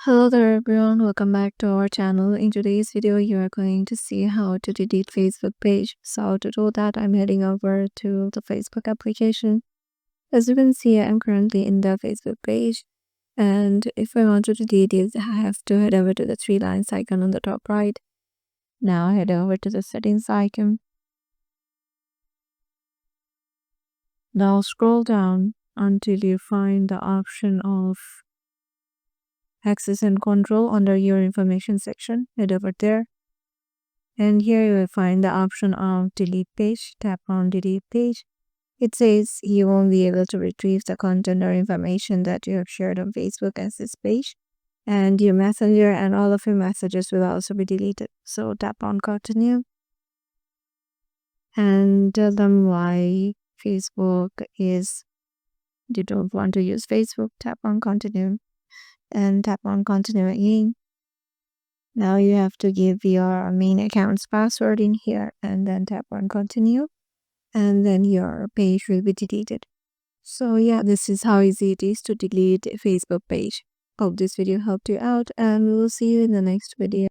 Hello there everyone, welcome back to our channel. In today's video, you are going to see how to delete Facebook page. So to do that, I'm heading over to the Facebook application. As you can see, I'm currently in the Facebook page. And if I want to delete it, I have to head over to the three lines icon on the top right. Now head over to the settings icon. Now scroll down until you find the option of access and control under your information section. Head over there. And here you will find the option of delete page. Tap on delete page. It says you won't be able to retrieve the content or information that you have shared on Facebook as this page. And your messenger and all of your messages will also be deleted. So tap on continue. And tell them why Facebook is, you don't want to use Facebook. Tap on continue. And tap on continue again. Now you have to give your main account's password in here and then tap on continue, and then your page will be deleted. So yeah, this is how easy it is to delete a Facebook page. Hope this video helped you out, and we will see you in the next video.